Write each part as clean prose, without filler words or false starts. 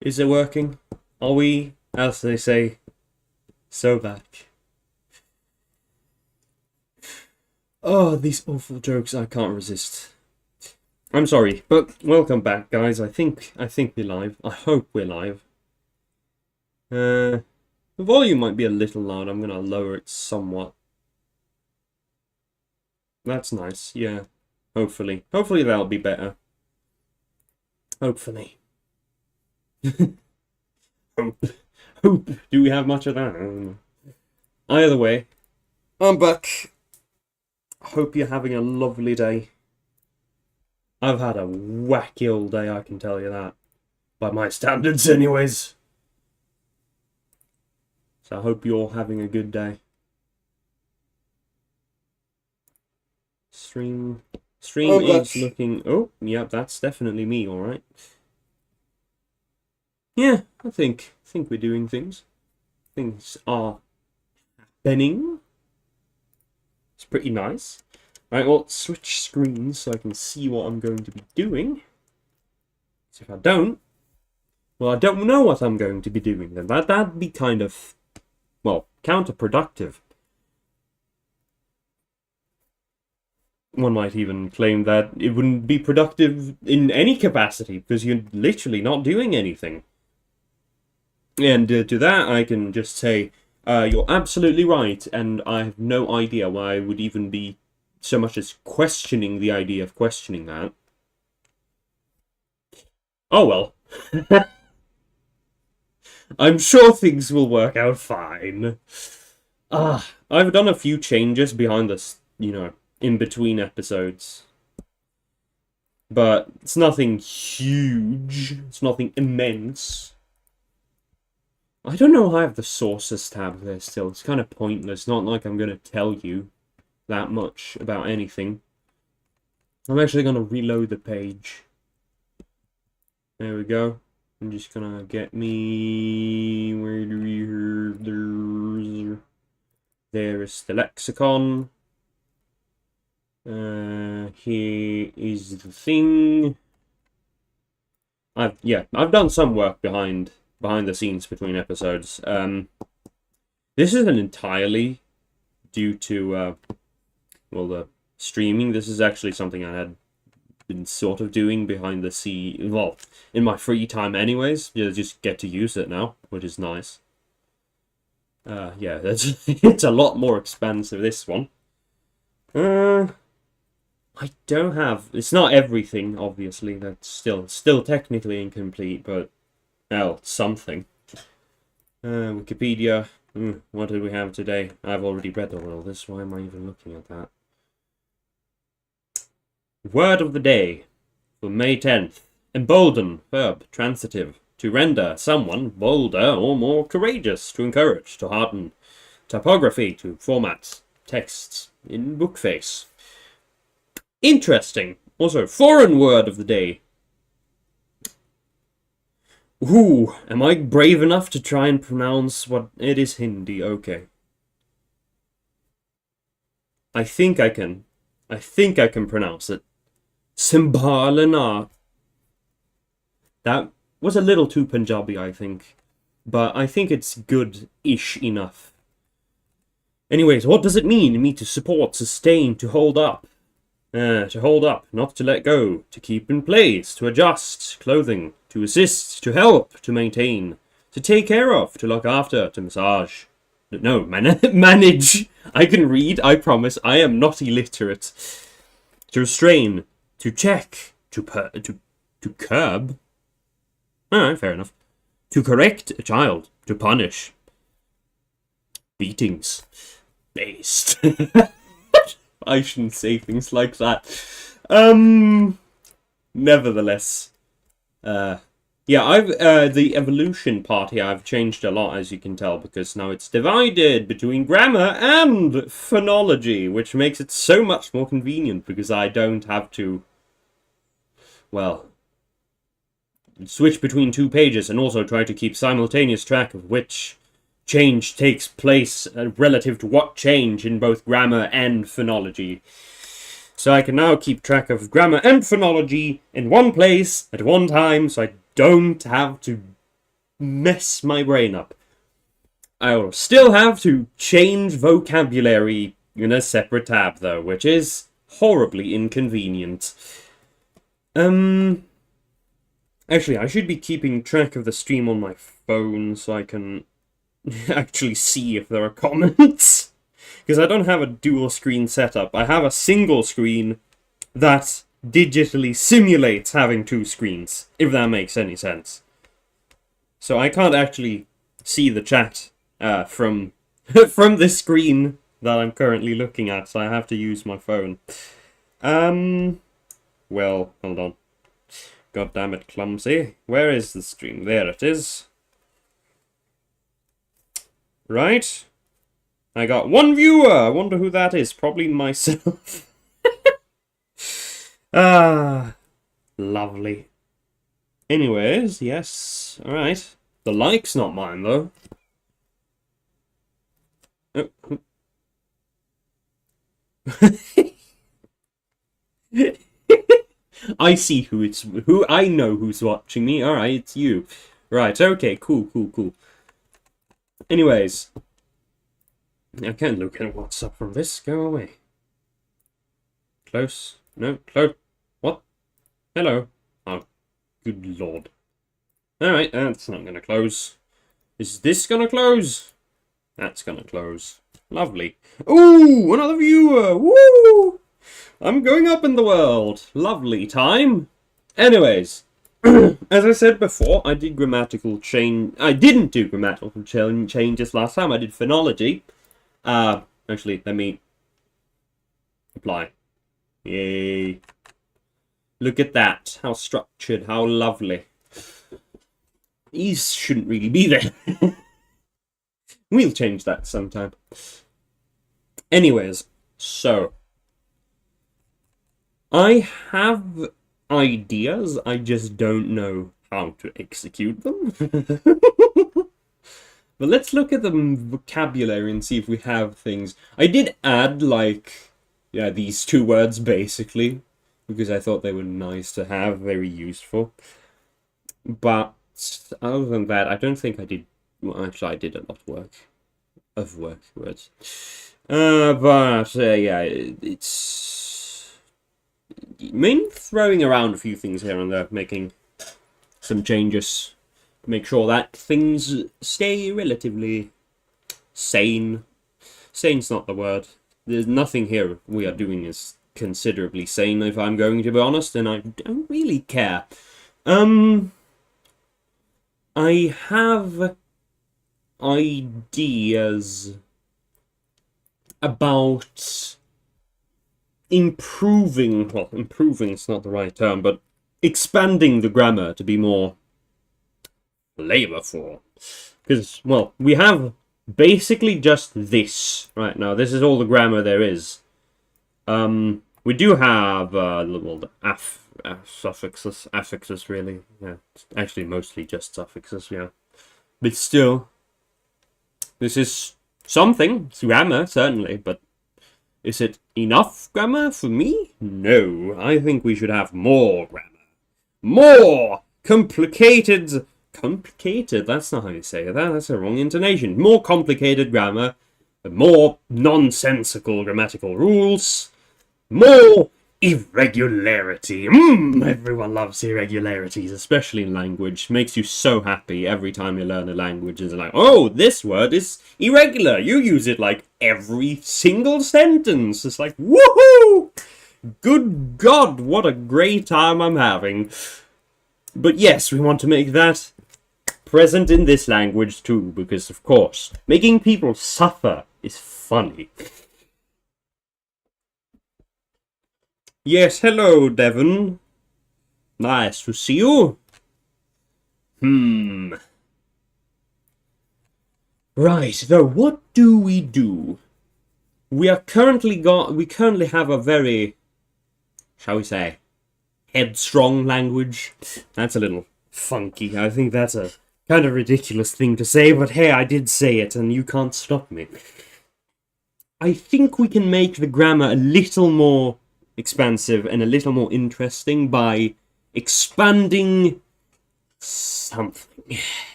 Is it working? Are we, as they say, so back? Oh, these awful jokes, I can't resist. I'm sorry, but welcome back, guys. I think we're live. I hope we're live. The volume might be a little loud. I'm gonna lower it somewhat. That's nice, yeah. Hopefully that'll be better. Hopefully. Hope. Do we have much of that? I don't know. Either way, I'm back. Hope you're having a lovely day. I've had a wacky old day, I can tell you that. By my standards, anyways. So I hope you're having a good day. Stream is looking... Oh, yeah, that's definitely me, alright. Yeah, I think we're doing things. Things are happening. It's pretty nice. Right, well, switch screens so I can see what I'm going to be doing. So if I don't, well, I don't know what I'm going to be doing then. That'd be kind of, well, counterproductive. One might even claim that it wouldn't be productive in any capacity because you're literally not doing anything. And to that, I can just say, you're absolutely right, and I have no idea why I would even be so much as questioning the idea of questioning that. Oh well. I'm sure things will work out fine. I've done a few changes behind this, in between episodes. But it's nothing huge. It's nothing immense. I don't know how I have the sources tab there still. It's kind of pointless. Not like I'm going to tell you that much about anything. I'm actually going to reload the page. There we go. I'm just going to get me... Where do we hear... There is the lexicon. Here is the thing. I've done some work behind the scenes between episodes. This isn't entirely due to the streaming. This is actually something I had been sort of doing behind the scene, well, in my free time anyways. You just get to use it now, which is nice. Yeah, it's a lot more expensive, this one. I don't have... It's not everything, obviously. That's still technically incomplete, but... Well, something. Wikipedia. What did we have today? I've already read all this. Why am I even looking at that? Word of the day for May 10th. Embolden, verb, transitive. To render someone bolder or more courageous. To encourage, to harden. Typography, to format texts in bookface. Interesting. Also, foreign word of the day. Ooh, am I brave enough to try and pronounce what... It is Hindi, okay. I think I can pronounce it. Sambhalana. That was a little too Punjabi, I think. But I think it's good-ish enough. Anyways, what does it mean to support, sustain, to hold up? To hold up, not to let go, to keep in place, to adjust, clothing, to assist, to help, to maintain, to take care of, to look after, to massage. No, manage. I can read, I promise. I am not illiterate. To restrain, to check, to curb. Alright, fair enough. To correct a child, to punish. Beatings. Based. I shouldn't say things like that. Nevertheless. Yeah, the evolution part here, I've changed a lot, as you can tell, because now it's divided between grammar and phonology, which makes it so much more convenient, because I don't have to, well, switch between two pages and also try to keep simultaneous track of which change takes place relative to what change in both grammar and phonology. So I can now keep track of grammar and phonology in one place at one time, so I don't have to mess my brain up. I'll still have to change vocabulary in a separate tab, though, which is horribly inconvenient. Actually, I should be keeping track of the stream on my phone so I can actually see if there are comments. Because I don't have a dual screen setup. I have a single screen that digitally simulates having two screens, if that makes any sense. So I can't actually see the chat from this screen that I'm currently looking at, so I have to use my phone. Well, hold on. God damn it, clumsy. Where is the stream? There it is. Right. I got one viewer. I wonder who that is. Probably myself. Ah, lovely. Anyways, yes. Alright. The like's not mine, though. Oh. I see who I know who's watching me. Alright, it's you. Right, okay, cool. Anyways. I can't look at what's up from this. Go away. Close. No, close. What? Hello. Oh, good lord. Alright, that's not gonna close. Is this gonna close? That's gonna close. Lovely. Ooh, another viewer! Woo! I'm going up in the world. Lovely time. Anyways, as I said before, I did grammatical change. I didn't do grammatical changes last time. I did phonology. Actually, let me apply. Yay. Look at that. How structured. How lovely. These shouldn't really be there. We'll change that sometime. Anyways, so I have ideas, I just don't know how to execute them. But let's look at the vocabulary and see if we have things. I did add, like, yeah, these two words, basically, because I thought they were nice to have, very useful. But other than that, I don't think I did. Well, actually, I did a lot of work words. Yeah, it's mainly throwing around a few things here and there, making some changes, make sure that things stay relatively sane. Sane's not the word. There's nothing here we are doing is considerably sane, if I'm going to be honest, and I don't really care. I have ideas about improving's not the right term, but expanding the grammar to be more flavorful. Because, well, we have basically just this right now. This is all the grammar there is. We do have the suffixes, affixes, really. Yeah, it's actually mostly just suffixes, yeah. But still, this is something. It's grammar, certainly, but is it enough grammar for me? No, I think we should have more grammar. More complicated, that's not how you say that, that's a wrong intonation. More complicated grammar, more nonsensical grammatical rules, more irregularity. Everyone loves irregularities, especially in language. Makes you so happy every time you learn a language. It's like, oh, this word is irregular. You use it like every single sentence. It's like, woohoo! Good God, what a great time I'm having. But yes, we want to make that present in this language too, because of course, making people suffer is funny. Yes, hello, Devon. Nice to see you. Right, though, what do? We currently have a very, shall we say, headstrong language. That's a little funky. I think that's a kind of ridiculous thing to say, but hey, I did say it, and you can't stop me. I think we can make the grammar a little more expansive and a little more interesting by expanding something.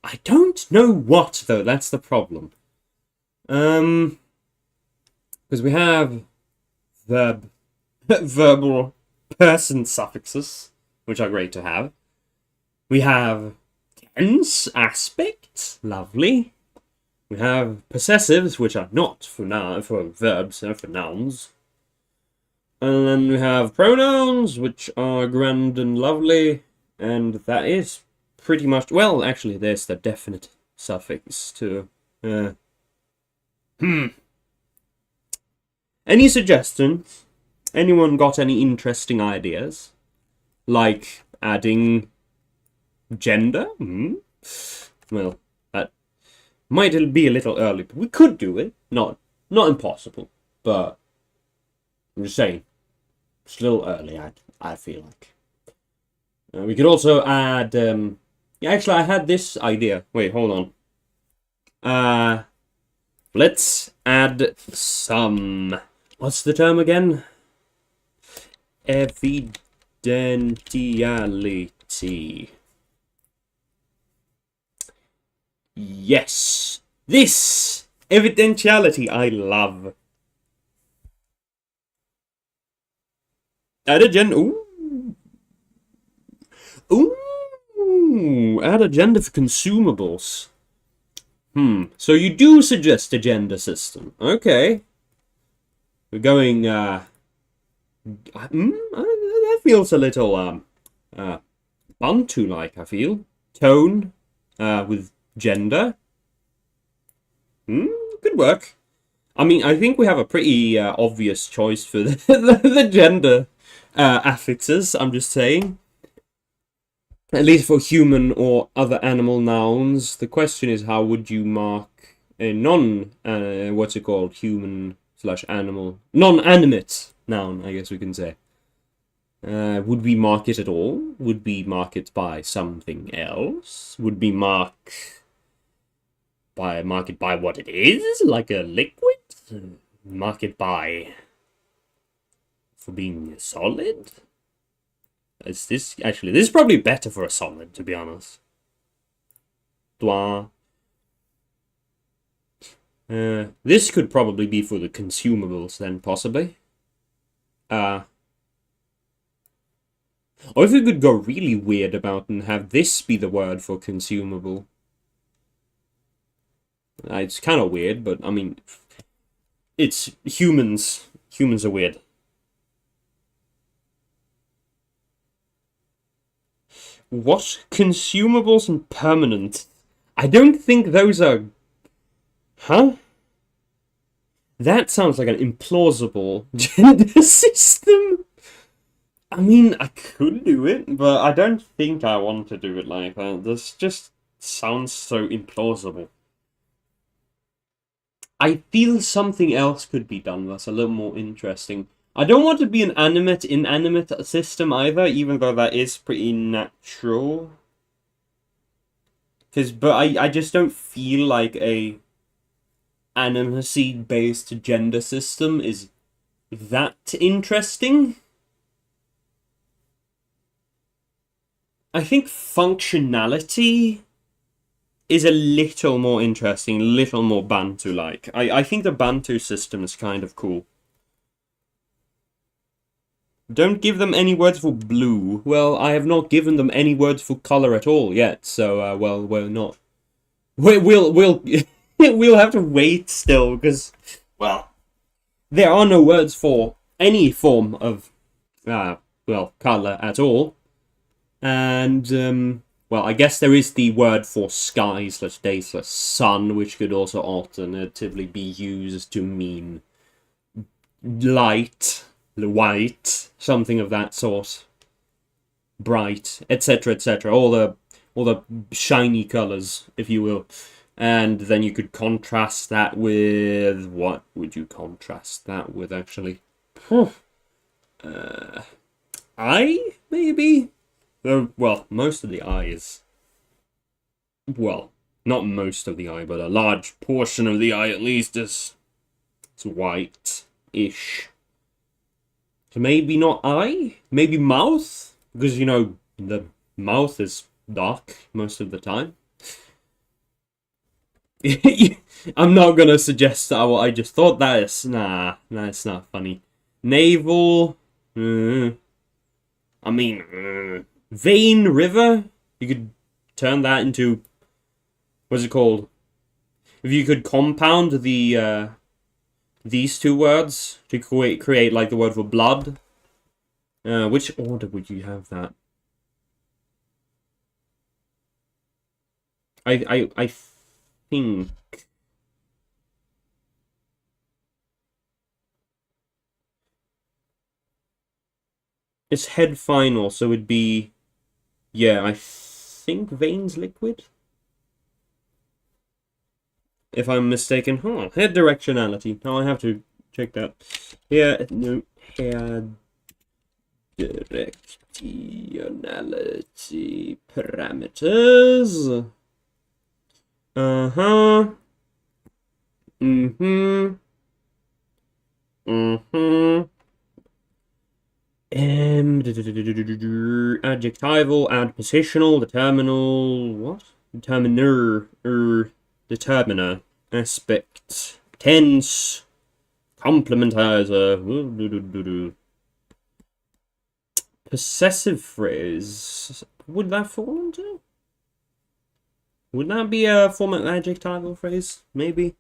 I don't know what, though, that's the problem. Because we have verbal person suffixes, which are great to have. We have tense aspects, lovely. We have possessives, which are not for verbs, they're for nouns. And then we have pronouns, which are grand and lovely, and that is pretty much... Well, actually, there's the definite suffix, too. Any suggestions? Anyone got any interesting ideas? Like adding gender? Well, that might be a little early, but we could do it. Not impossible, but I'm just saying. It's a little early, I feel like. We could also add... yeah, actually, I had this idea. Wait, hold on. Let's add some... What's the term again? Evidentiality. Yes! This! Evidentiality I love. Add a gender... Ooh! Add a gender for consumables. So you do suggest a gender system. Okay. We're going, that feels a little, Bantu-like, I feel. Tone, with gender. Good work. I mean, I think we have a pretty, obvious choice for the gender, affixes, I'm just saying. At least for human or other animal nouns. The question is, how would you mark a human/animal, non-animate noun, I guess we can say. Would we mark it at all? Would we mark it by something else? Would we mark it by what it is, like a liquid? Mark it for being solid? This is probably better for a solid, to be honest. This could probably be for the consumables then, possibly. Or if we could go really weird about and have this be the word for consumable. It's kind of weird, but I mean, it's humans. Humans are weird. What? Consumables and permanent? I don't think those are... Huh? That sounds like an implausible gender system. I mean, I could do it, but I don't think I want to do it like that. This just sounds so implausible. I feel something else could be done that's a little more interesting. I don't want to be an inanimate system either, even though that is pretty natural. But I just don't feel like a animacy-based gender system is that interesting. I think functionality is a little more interesting, a little more Bantu-like. I think the Bantu system is kind of cool. Don't give them any words for blue. Well, I have not given them any words for color at all yet, so, well, we're not. We'll we'll have to wait still, because, well, there are no words for any form of, well, color at all. And, well, I guess there is the word for sky/day/sun, which could also alternatively be used to mean light, white, something of that sort, bright, etc., etc. All the shiny colors, if you will. And then you could contrast that with... What would you contrast that with, actually? Eye, maybe? Well, most of the eye is... Well, not most of the eye, but a large portion of the eye, at least, is... It's white-ish. So maybe not eye? Maybe mouth? Because, you know, the mouth is dark most of the time. I'm not gonna suggest that what I just thought. That is that's not funny. Naval. I mean, vein river. You could turn that into, what's it called? If you could compound the these two words to create like the word for blood. Which order would you have that? I think it's head final, so it'd be, yeah, I think veins liquid. If I'm mistaken, head directionality. Now I have to check that. Yeah, no, head directionality parameters. Uh-huh. Mm-hmm. Mm-hmm. Adjectival, adpositional, determinal, what? Determiner, determiner, aspect, tense, complementizer, possessive phrase. Would that fall into? Would that be a form of adjectival phrase? Maybe.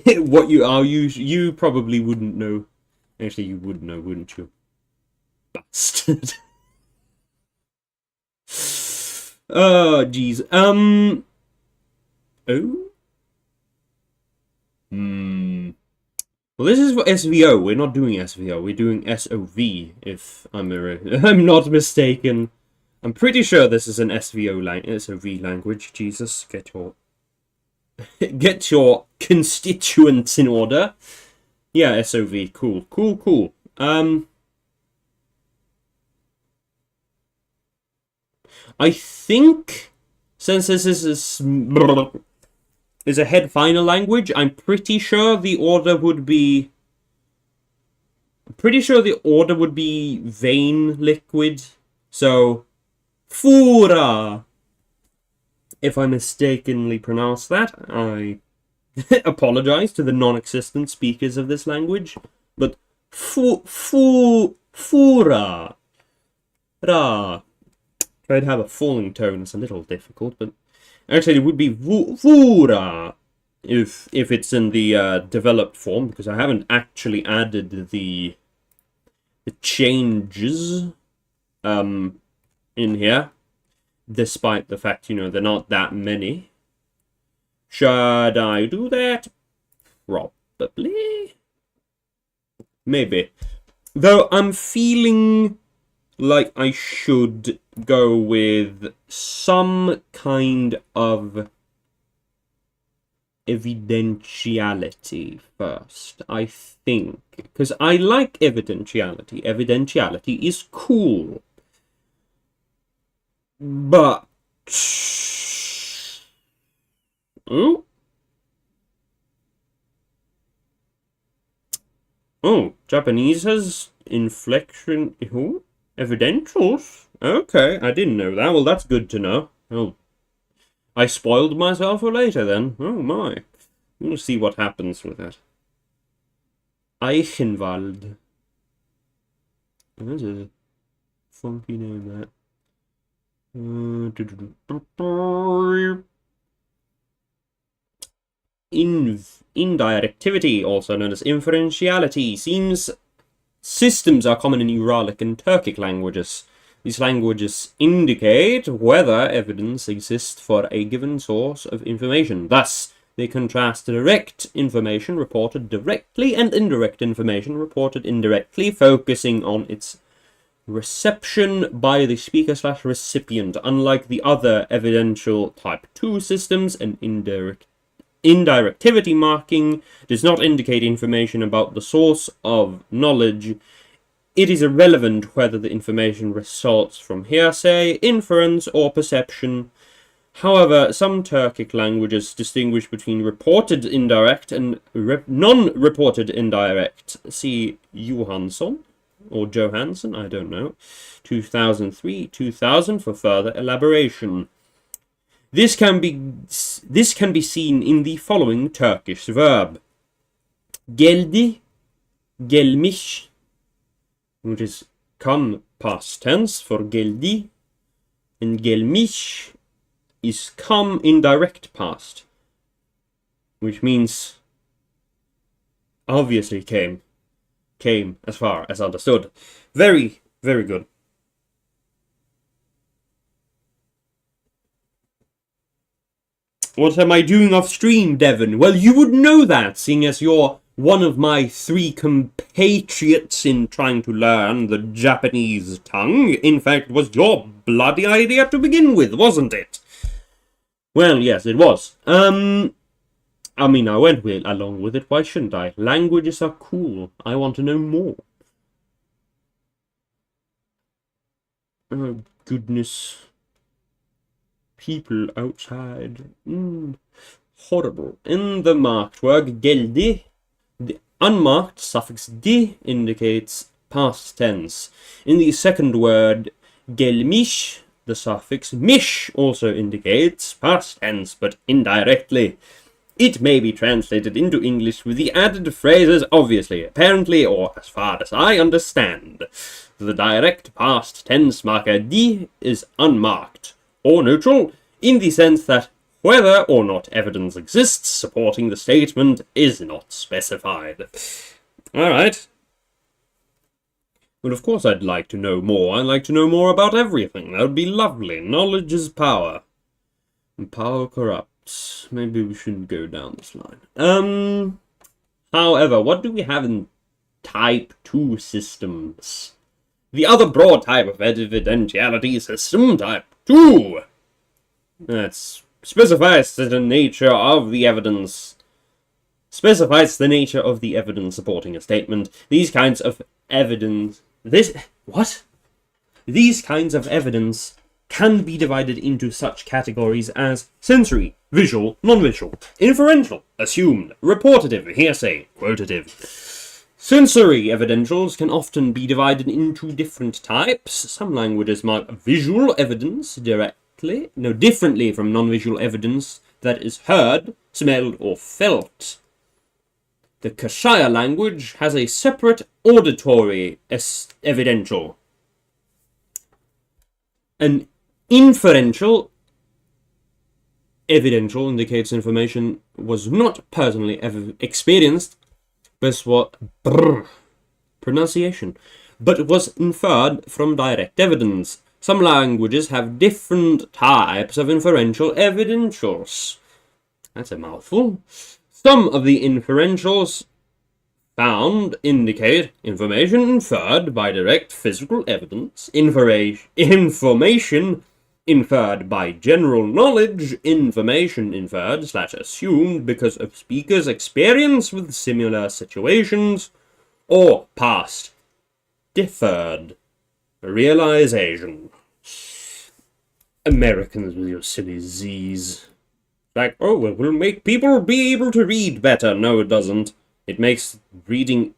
What you are, you probably wouldn't know. Actually, you would know, wouldn't you? Bastard. Oh, jeez. Oh? Well, this is for SVO. We're not doing SVO. We're doing SOV, if I'm not mistaken. I'm pretty sure this is an SOV language. Jesus, get your constituents in order. Yeah, SOV. Cool. I think since this is a head final language, I'm pretty sure the order would be. Vein liquid. So, fura. If I mistakenly pronounce that, I apologize to the non-existent speakers of this language. But fura. Ra. Try to have a falling tone. It's a little difficult, but actually it would be fura if it's in the developed form, because I haven't actually added the changes in here, despite the fact, they're not that many. Should I do that? Probably. Maybe. Though I'm feeling like I should go with some kind of evidentiality first, I think. Because I like evidentiality. Evidentiality is cool. But... Oh, Japanese has inflection... Who? Evidentials? Okay, I didn't know that. Well, that's good to know. Oh, I spoiled myself for later then. Oh my. We'll see what happens with that. Eichenwald. That's a funky name, that. Indirectivity, also known as inferentiality, seems systems are common in Uralic and Turkic languages. These languages indicate whether evidence exists for a given source of information. Thus, they contrast direct information reported directly and indirect information reported indirectly, focusing on its reception by the speaker/recipient. Unlike the other evidential type 2 systems, an indirectivity marking does not indicate information about the source of knowledge. It is irrelevant whether the information results from hearsay, inference, or perception. However, some Turkic languages distinguish between reported indirect and non-reported indirect. See Johansson. or Johansson, I don't know. 2003, 2000 for further elaboration. This can be seen in the following Turkish verb. Geldi, gelmiş, which is come past tense for geldi, and gelmiş is come in direct past, which means obviously came as far as understood. Very, very good. What am I doing off stream, Devon? Well, you would know that, seeing as you're one of my 3 compatriots in trying to learn the Japanese tongue. In fact, it was your bloody idea to begin with, wasn't it? Well, yes, it was. I mean, I went along with it. Why shouldn't I? Languages are cool. I want to know more. Oh, goodness. People outside. Horrible. In the marked word geldi, the unmarked suffix di indicates past tense. In the second word gelmiş, the suffix mish also indicates past tense, but indirectly. It may be translated into English with the added phrases obviously, apparently, or as far as I understand. The direct past tense marker di is unmarked, or neutral, in the sense that whether or not evidence exists supporting the statement is not specified. Alright. Well, of course I'd like to know more. I'd like to know more about everything. That would be lovely. Knowledge is power. And power corrupts. Maybe we shouldn't go down this line. However, what do we have in Type 2 systems? The other broad type of evidentiality system, Type 2. That specifies the nature of the evidence. Specifies the nature of the evidence supporting a statement. These kinds of evidence... These kinds of evidence can be divided into such categories as sensory, visual, non-visual, inferential, assumed, reportative, hearsay, quotative. Sensory evidentials can often be divided into different types. Some languages mark visual evidence differently from non-visual evidence that is heard, smelled, or felt. The Kashaya language has a separate auditory evidential. An inferential evidential indicates information was not personally ever experienced, but was inferred from direct evidence. Some languages have different types of inferential evidentials. That's a mouthful. Some of the inferentials found indicate information inferred by direct physical evidence, information inferred by general knowledge, information inferred/assumed because of speakers' experience with similar situations, or past deferred realization. Americans with your silly Z's. Like, oh, well, we'll make people be able to read better. No, it doesn't. It makes reading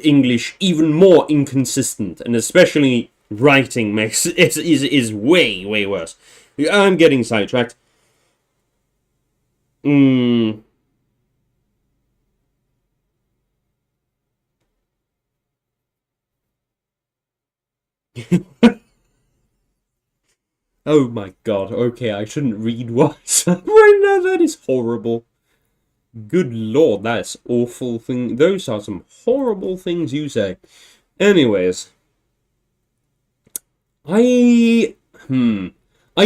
English even more inconsistent, and especially writing makes is way, way worse. I'm getting sidetracked. Oh my god, okay, I shouldn't read WhatsApp right now, that is horrible. Good lord, that's awful thing. Those are some horrible things you say. Anyways. I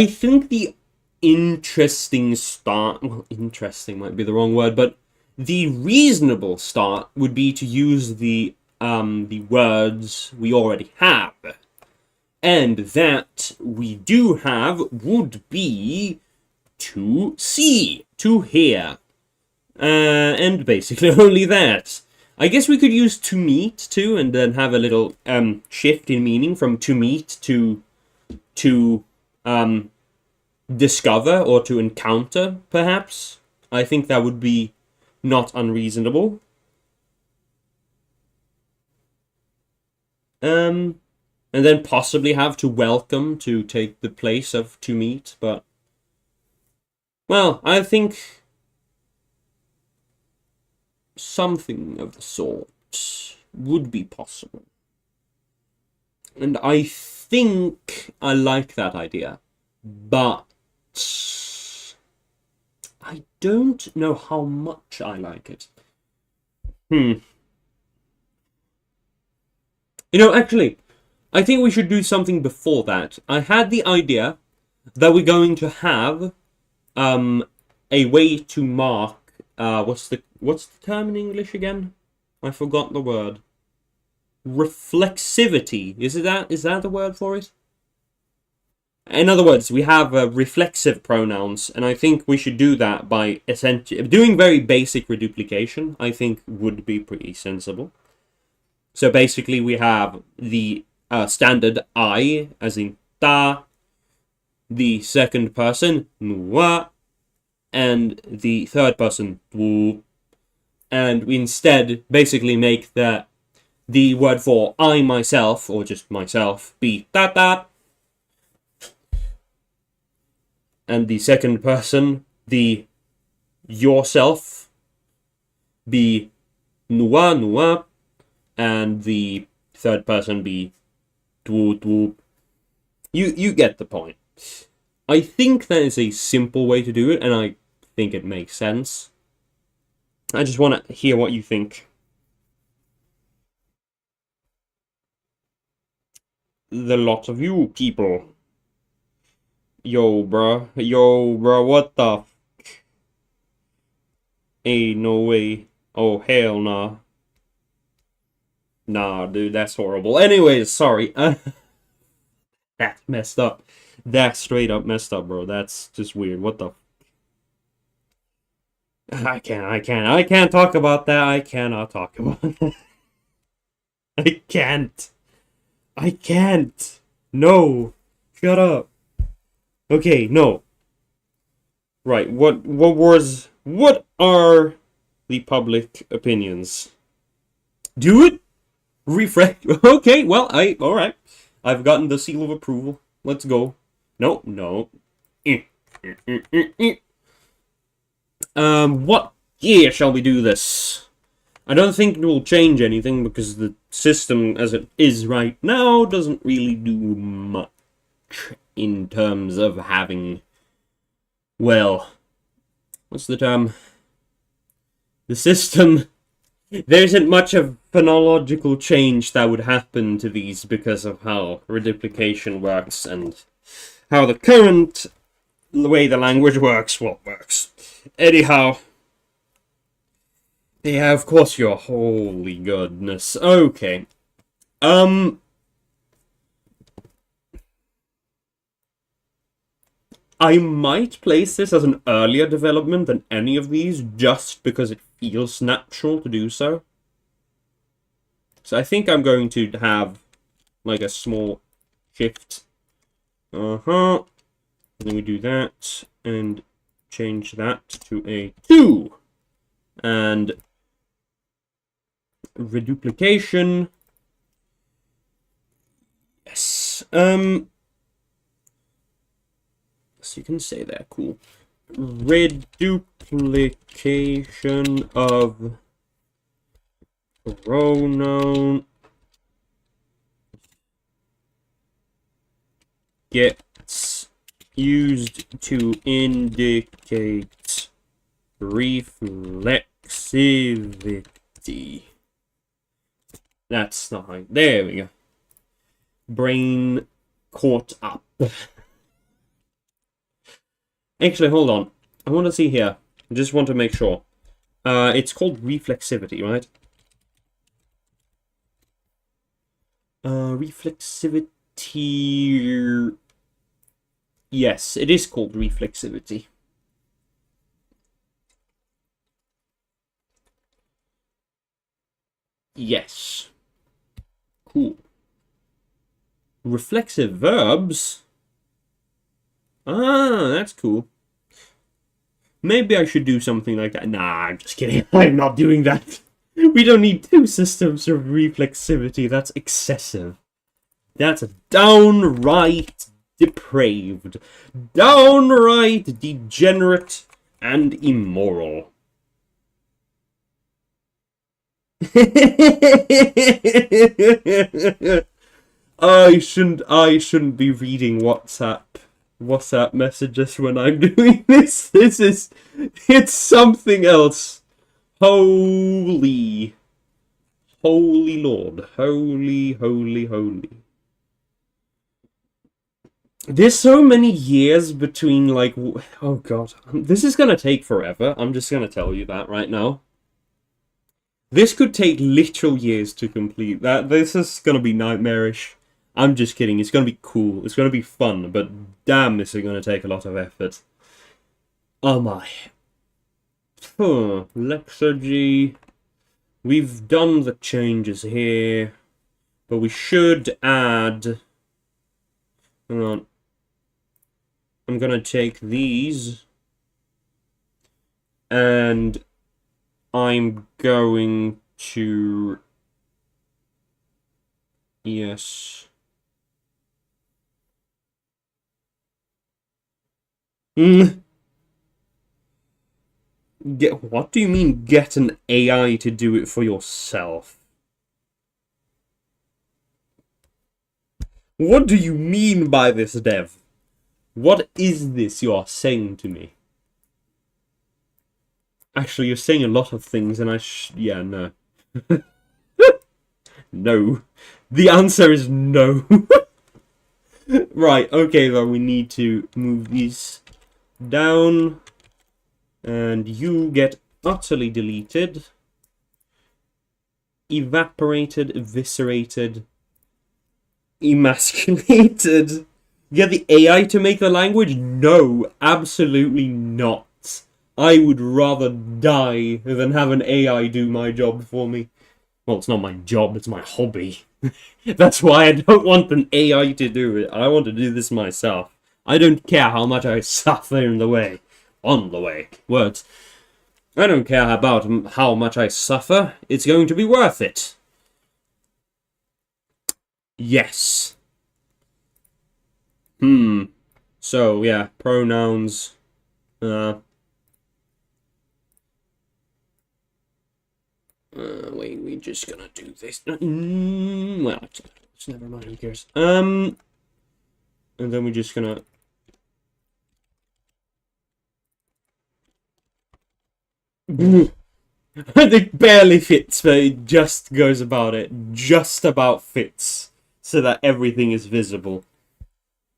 think the interesting start... Well, interesting might be the wrong word, but the reasonable start would be to use the words we already have. And that we do have would be to see, to hear. And basically only that. I guess we could use to meet too, and then have a little shift in meaning from to meet to discover or to encounter, perhaps. I think that would be not unreasonable. And then possibly have to welcome to take the place of to meet, but... Well, I think... something of the sort would be possible. And I think I like that idea. But... I don't know how much I like it. Actually, I think we should do something before that. I had the idea that we're going to have a way to mark what's the term in English again? I forgot the word. Reflexivity. Is that the word for it? In other words, we have reflexive pronouns, and I think we should do that by essentially doing very basic reduplication. I think would be pretty sensible. So basically, we have the standard I, as in ta, the second person nua, and the third person tu, and we instead basically make the word for I myself or just myself be ta ta. And the second person, the yourself, be nua nua, and the third person be tu tu. You get the point. I think that is a simple way to do it, and I think it makes sense. I just want to hear what you think. The lot of you people. Yo, bro, what the Ain't no way. Oh, hell nah. Nah, dude, that's horrible. Anyways, sorry. That's messed up. That's straight up messed up, bro. That's just weird. What the I can't talk about that. I cannot talk about that. I can't. No. Shut up. Okay, no. Right, what are the public opinions? Do it? Refresh. Okay, well, alright. I've gotten the seal of approval. Let's go. No. What year shall we do this? I don't think it will change anything because the system as it is right now doesn't really do much in terms of having, well, what's the term? The system, there isn't much of phonological change that would happen to these because of how reduplication works and how the way the language works, Anyhow, yeah, of course your holy goodness. Okay. I might place this as an earlier development than any of these, just because it feels natural to do so. So I think I'm going to have, like, a small shift. And then we do that, and change that to a 2. And reduplication. Yes. So you can say that, cool. Reduplication of pronoun gets used to indicate reflexivity. That's not right. There we go. Brain caught up. Actually, hold on. I want to see here. I just want to make sure. It's called reflexivity, right? Reflexivity... Yes, it is called reflexivity. Yes. Cool. Reflexive verbs? Ah, that's cool. Maybe I should do something like that. Nah, I'm just kidding. I'm not doing that. We don't need two systems of reflexivity. That's excessive. That's downright depraved. Downright degenerate and immoral. I shouldn't be reading WhatsApp messages when I'm doing this. It's something else. Holy Lord. Holy. There's so many years between, like, oh god, this is gonna take forever. I'm just gonna tell you that right now. This could take literal years to complete. This is gonna be nightmarish. I'm just kidding. It's gonna be cool. It's gonna be fun, but damn, this is gonna take a lot of effort. Oh my. Lexergy. We've done the changes here, but we should add. Hang on. I'm gonna take these, and I'm going to. Yes. What do you mean, get an AI to do it for yourself? What do you mean by this, Dev? What is this you are saying to me? Actually, you're saying a lot of things, and yeah, no. No. The answer is no. Right, okay, though, we need to move these down. And you get utterly deleted. Evaporated, eviscerated, emasculated. Get the AI to make the language? No, absolutely not. I would rather die than have an AI do my job for me. Well, it's not my job, it's my hobby. That's why I don't want an AI to do it. I want to do this myself. I don't care how much I suffer in the way. On the way. Words. I don't care about how much I suffer. It's going to be worth it. Yes. So, yeah. Pronouns. Wait, we're just gonna do this. Well, never mind, who cares? And then we're just gonna... It barely fits, but it just goes about it. Just about fits. So that everything is visible.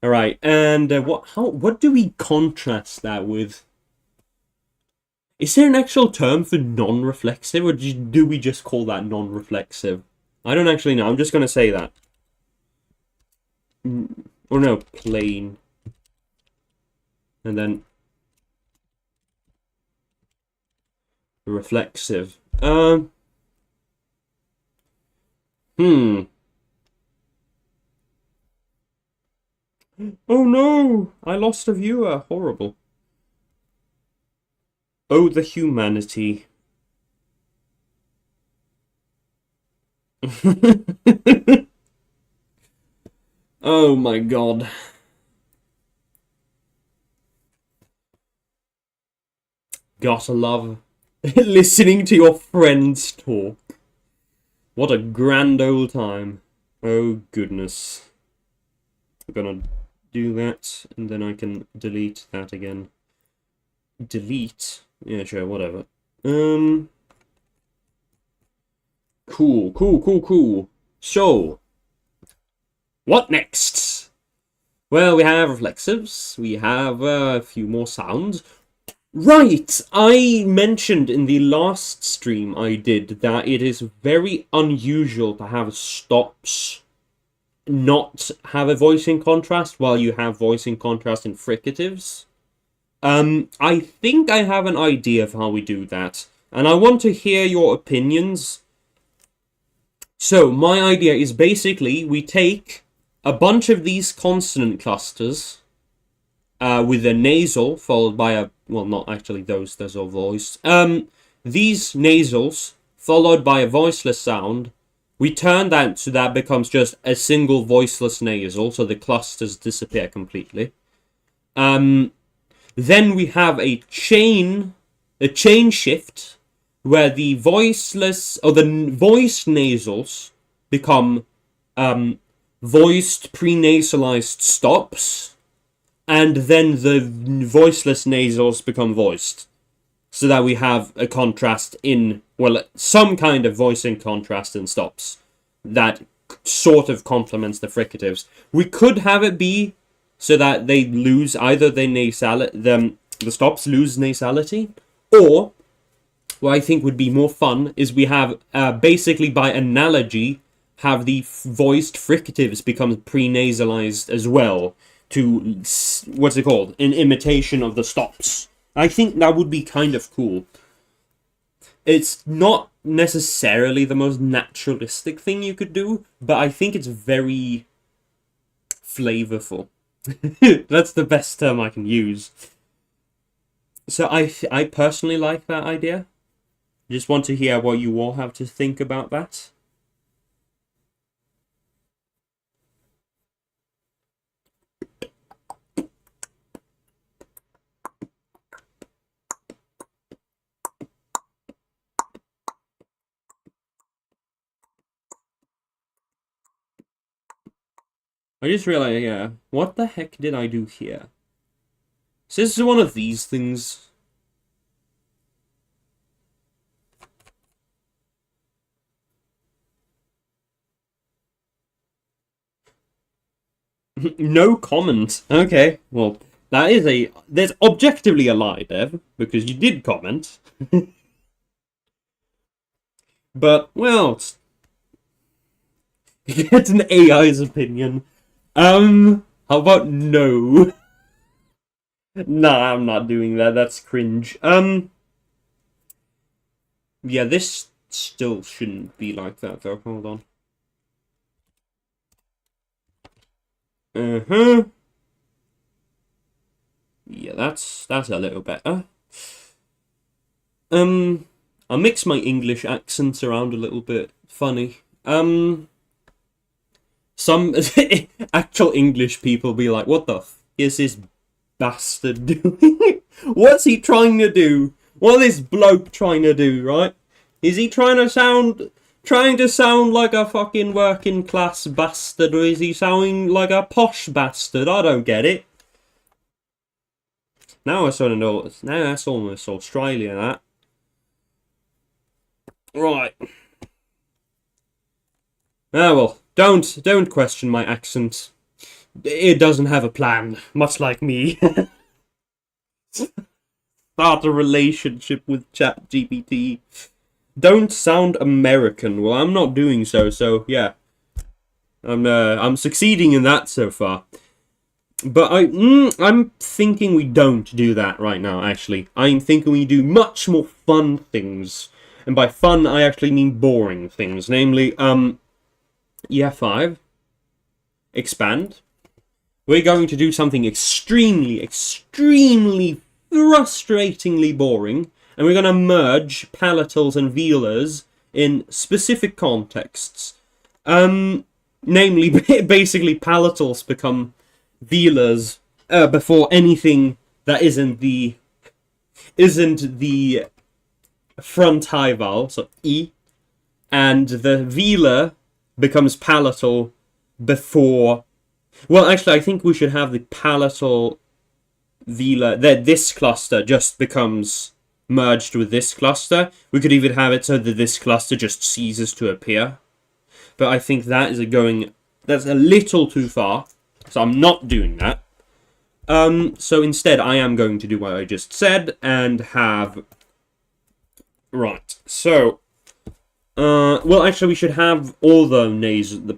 Alright, and what do we contrast that with? Is there an actual term for non-reflexive, or do we just call that non-reflexive? I don't actually know, I'm just going to say that. Or no, plain. And then... reflexive. Oh no! I lost a viewer. Horrible. Oh, the humanity. Oh my god. Gotta love listening to your friends talk. What a grand old time. Oh goodness. I'm gonna do that, and then I can delete that again. Delete? Yeah, sure, whatever. Cool. So, what next? Well, we have reflexives, we have a few more sounds. Right, I mentioned in the last stream I did that it is very unusual to have stops not have a voicing contrast while you have voicing contrast in fricatives. I think I have an idea of how we do that, and I want to hear your opinions. So, my idea is basically we take a bunch of these consonant clusters with a nasal followed by a... well, not actually those are voiced. These nasals followed by a voiceless sound, we turn that so that becomes just a single voiceless nasal, so the clusters disappear completely. Then we have a chain shift, where the voiceless, or the voiced nasals become voiced prenasalized stops, and then the voiceless nasals become voiced. So that we have a contrast in, well, some kind of voicing contrast in stops that sort of complements the fricatives. We could have it be so that they lose either the stops lose nasality, or what I think would be more fun is we have basically by analogy have the voiced fricatives become prenasalized as well to what's it called? In imitation of the stops. I think that would be kind of cool. It's not necessarily the most naturalistic thing you could do, but I think it's very flavorful. That's the best term I can use. So I personally like that idea. Just want to hear what you all have to think about that. I just realized, yeah, what the heck did I do here? So this is one of these things. No comment. Okay, well, there's objectively a lie, Dev, because you did comment. But, well, it's an AI's opinion. How about no? Nah, I'm not doing that. That's cringe. Yeah, this still shouldn't be like that, though. Hold on. Uh-huh. Yeah, that's a little better. I'll mix my English accents around a little bit. Funny. Some actual English people be like, what the f is this bastard doing? What's he trying to do? What is this bloke trying to do, right? Is he trying to sound like a fucking working class bastard, or is he sounding like a posh bastard? I don't get it. Now I sort of know. Now that's almost Australian, that. Right. Ah, well, don't question my accent. It doesn't have a plan, much like me. Start a relationship with ChatGPT. Don't sound American. Well, I'm not doing so yeah. I'm succeeding in that so far. But I'm thinking we don't do that right now, actually. I'm thinking we do much more fun things. And by fun, I actually mean boring things. Namely, year 5, expand. We're going to do something extremely frustratingly boring. And we're going to merge palatals and velars in specific contexts. Namely, basically, palatals become velars before anything that isn't the front high vowel, so E, and the velar becomes palatal before. Well, actually, I think we should have the palatal velar. That this cluster just becomes merged with this cluster. We could even have it so that this cluster just ceases to appear. But I think that's a little too far. So I'm not doing that. So instead, I am going to do what I just said and have. Right. So, well, actually, we should have all the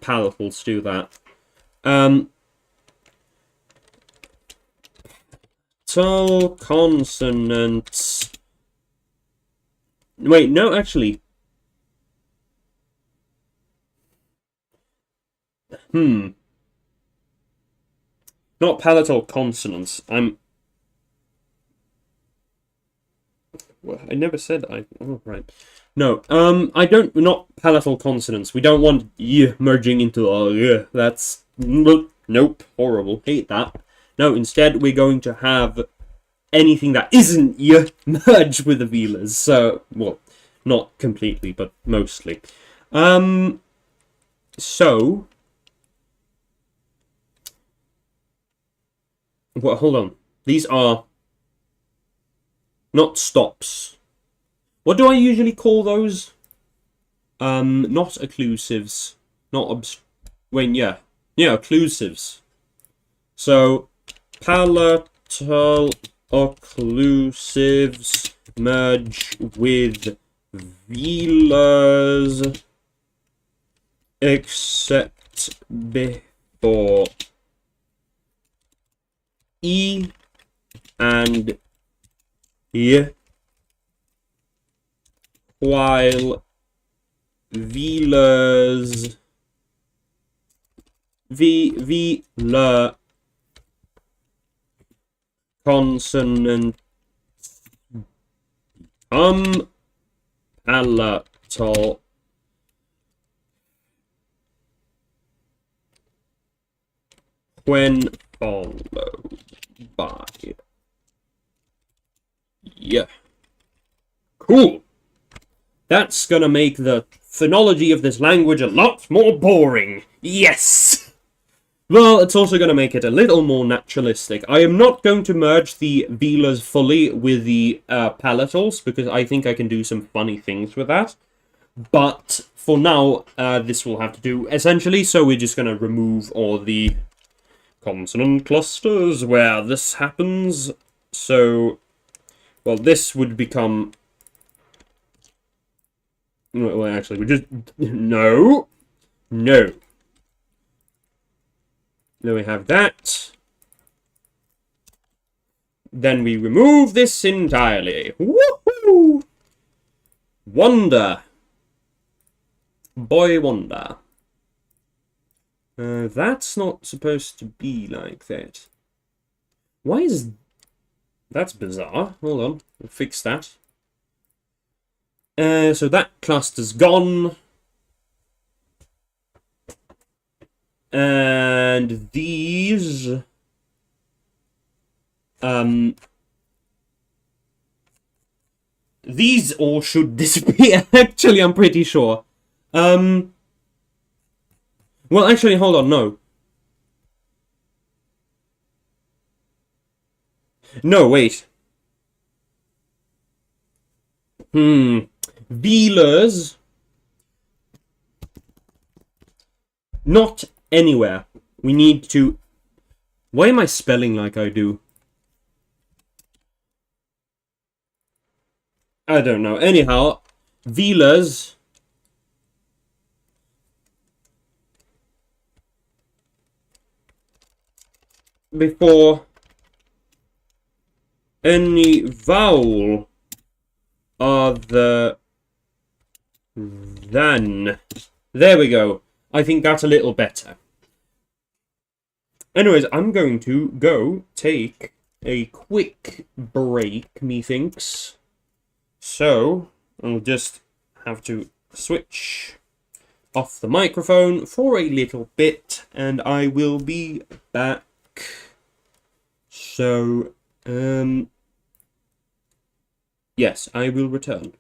palatals do that. So consonants. Wait, no, actually. Not palatal consonants. Well, I never said I. Oh, right. No. I don't. Not palatal consonants. We don't want y merging into yeah. That's nope. Horrible. Hate that. No. Instead, we're going to have anything that isn't y merge with the velars. So, well, not completely, but mostly. So. Well, hold on. These are not stops. What do I usually call those? Not occlusives. Not yeah. Yeah, occlusives. So, palatal occlusives merge with velars except before E and Y, while velars velar consonant palatal when followed by yeah. Cool. That's gonna make the phonology of this language a lot more boring. Yes! Well, it's also going to make it a little more naturalistic. I am not going to merge the velars fully with the palatals, because I think I can do some funny things with that. But for now, this will have to do, essentially, so we're just going to remove all the consonant clusters where this happens. So, well, this would become... Well, actually, we just... No! No. Then we have that. Then we remove this entirely. Woohoo! Wonder. Boy wonder. That's not supposed to be like that. Why is... That's bizarre. Hold on. We'll fix that. So that cluster's gone. And these... These all should disappear, actually, I'm pretty sure. Well, actually, hold on, no. No, wait. Velars. Not anywhere. We need to... Why am I spelling like I do? I don't know. Anyhow, velars before any vowel other than. There we go. I think that's a little better. Anyways, I'm going to go take a quick break, methinks. So, I'll just have to switch off the microphone for a little bit, and I will be back. So, yes, I will return.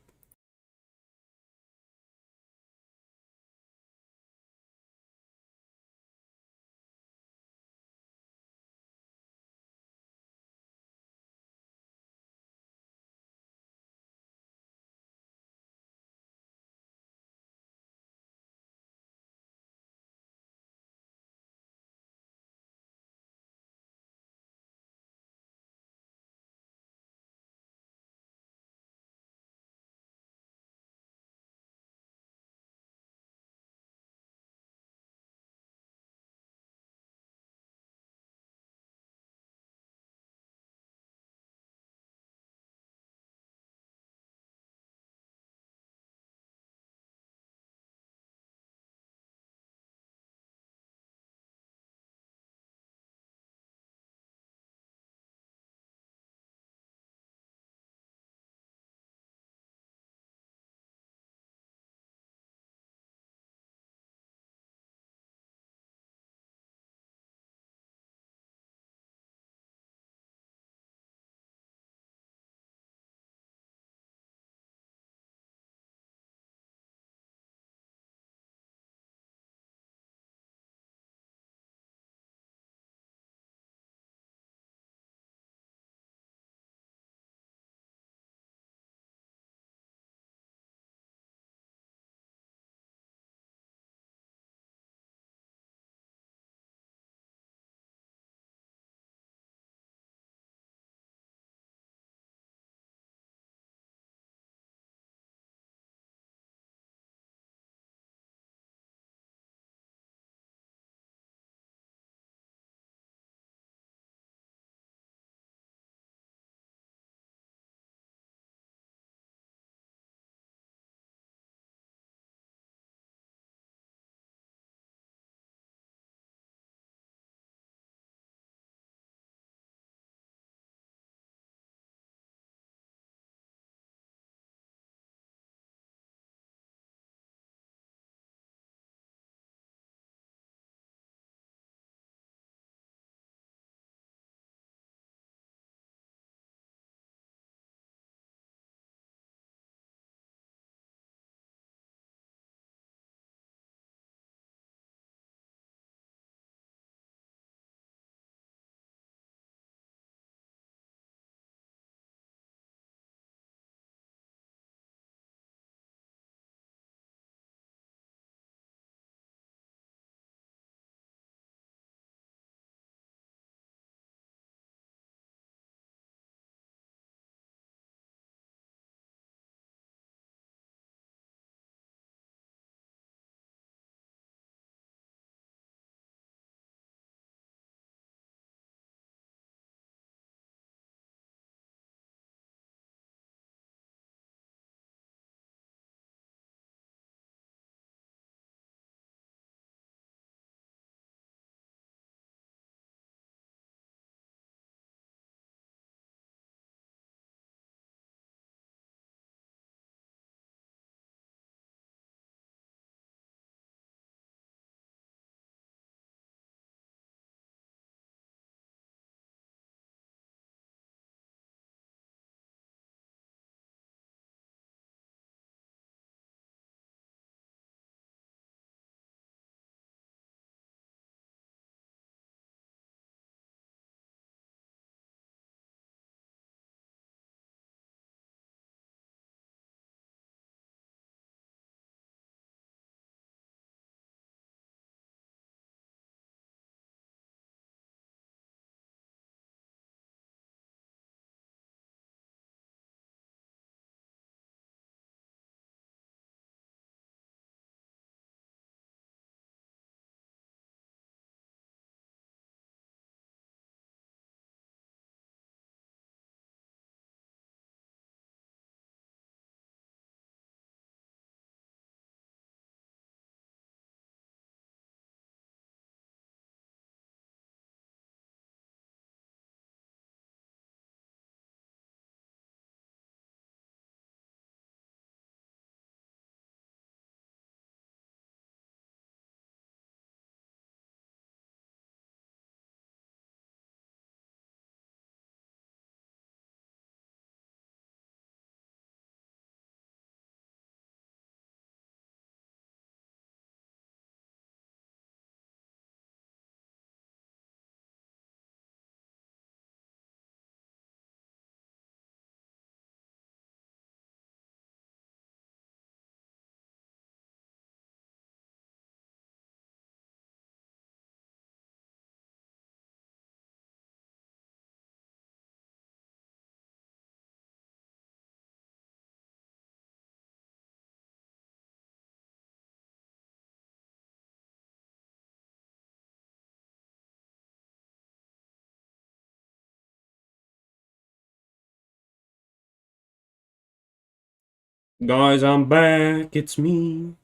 Guys, I'm back. It's me.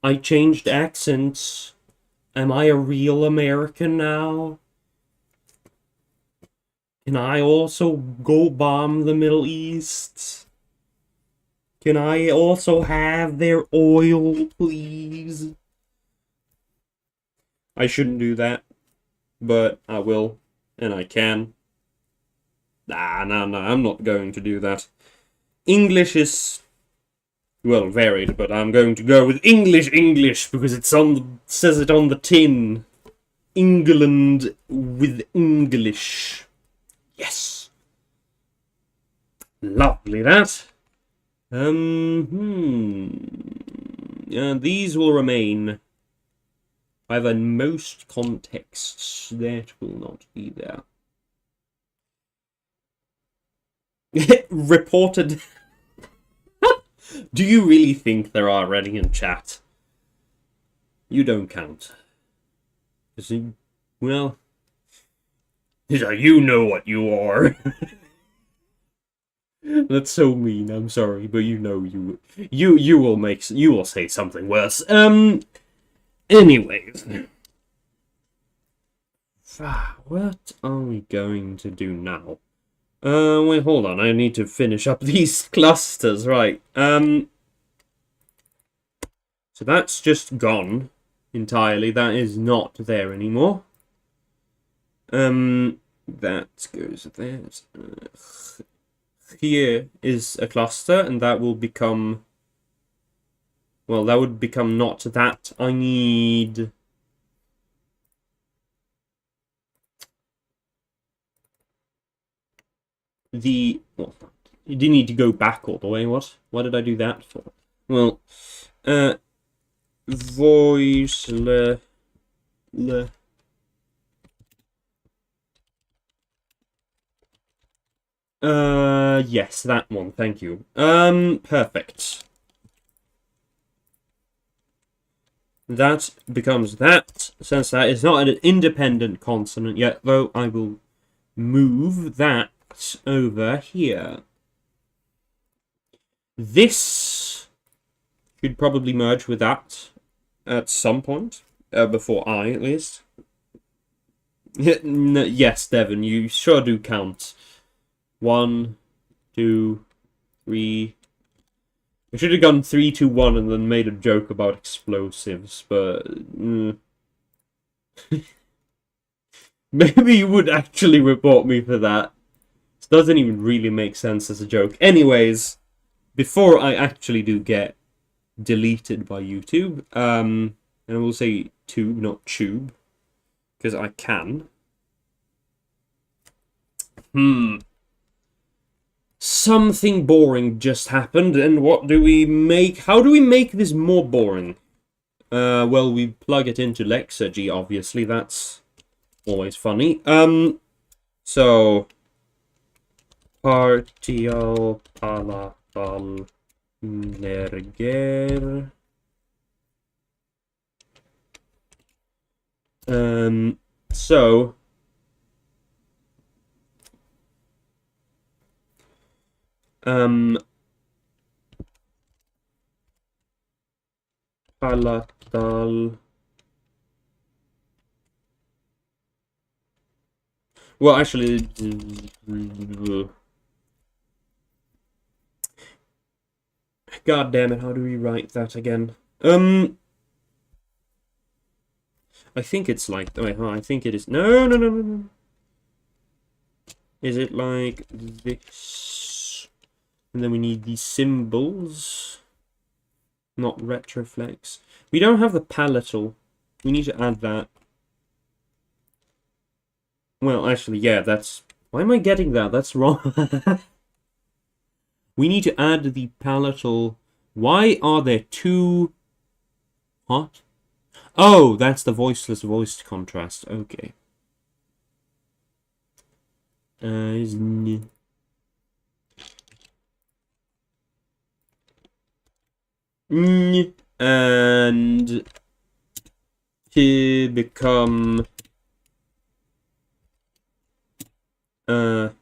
I changed accents. Am I a real American now? Can I also go bomb the Middle East? Can I also have their oil, please? I shouldn't do that, but I will, and I can. No, I'm not going to do that. English is, well, varied, but I'm going to go with English, because says it on the tin. England with English. Yes. Lovely that. These will remain. However, in most contexts, that will not be there. Reported. Do you really think there are already in chat? You don't count. Well, you know what you are. That's so mean. I'm sorry, but you know you will say something worse. Anyways, what are we going to do now? Wait, hold on. I need to finish up these clusters, right? So that's just gone entirely. That is not there anymore. That goes there. Here is a cluster, and that will become... Well, that would become not that. I need... Well, you didn't need to go back all the way, what? Why did I do that for? Well, voice yes, that one, thank you. Perfect. That becomes that. Since that is not an independent consonant yet, though, I will move that over here. This should probably merge with that at some point. Before I, at least. Yes, Devon, you sure do count. 1, 2, 3. We should have gone 3, 2, 1 and then made a joke about explosives, but... Maybe you would actually report me for that. This doesn't even really make sense as a joke. Anyways, before I actually do get deleted by YouTube, and I will say tube, not tube, because I can. Something boring just happened, and what do we make? How do we make this more boring? Well, we plug it into Lexergy, obviously. That's always funny. So... Partial palatal nerger. So... Palatal... Well, actually... God damn it, how do we write that again? I think it's like... Wait, I think it is... No. Is it like this? And then we need these symbols. Not retroflex. We don't have the palatal. We need to add that. Well, actually, yeah, that's... Why am I getting that? That's wrong. We need to add the palatal. Why are there two... What? Oh, that's the voiceless voiced contrast. Okay. And to become and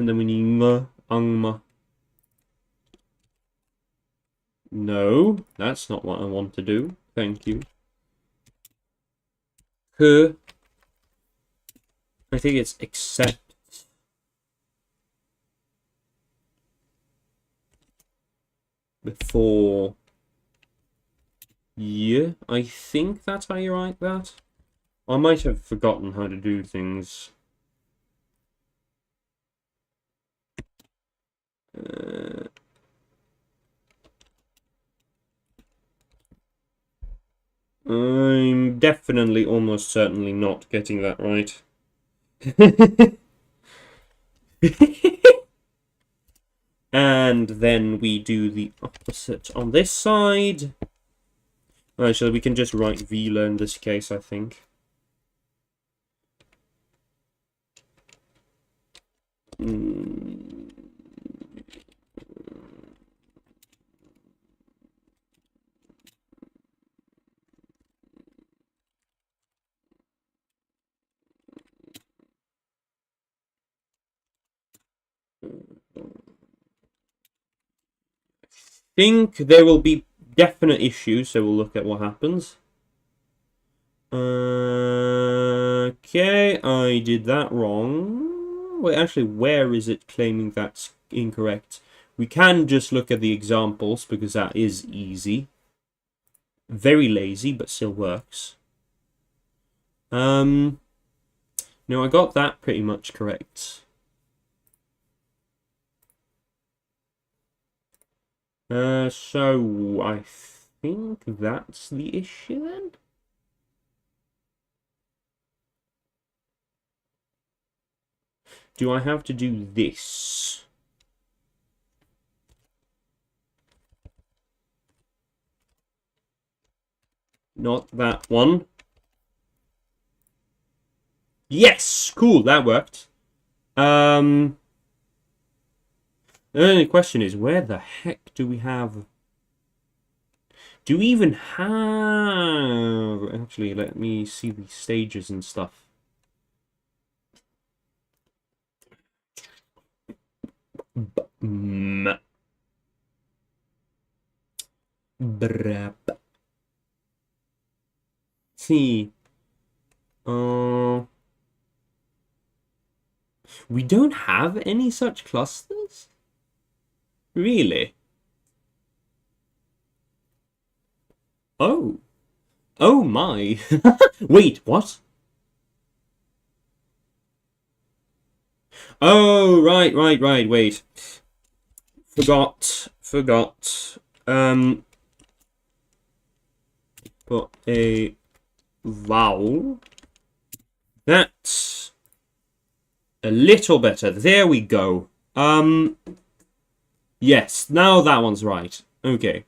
then we need Angma. No, that's not what I want to do. Thank you. Huh. I think it's except. Before. Yeah, I think that's how you write that. I might have forgotten how to do things. I'm definitely, almost certainly not getting that right. And then we do the opposite on this side. Actually, we can just write Vila in this case, I think. Think there will be definite issues, so we'll look at what happens. Okay, I did that wrong. Wait, actually, where is it claiming that's incorrect? We can just look at the examples, because that is easy. Very lazy, but still works. No, I got that pretty much correct. So I think that's the issue then? Do I have to do this? Not that one. Yes! Cool, that worked. The only question is, where the heck do we have... Do we even have... Actually, let me see the stages and stuff. Brap. See. We don't have any such clusters? Really? Oh. Oh my. Wait, what? Oh, right, wait. Forgot. Put a vowel. That's a little better. There we go. Yes, now that one's right. Okay.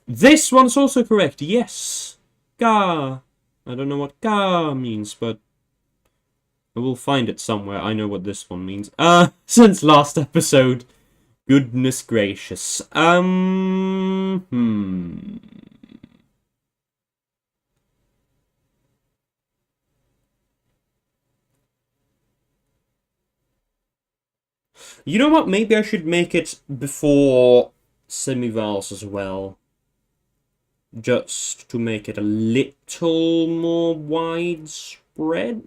This one's also correct. Yes. Ga. I don't know what ga means, but I will find it somewhere. I know what this one means. Since last episode. Goodness gracious. You know what? Maybe I should make it before semivowels as well. Just to make it a little more widespread.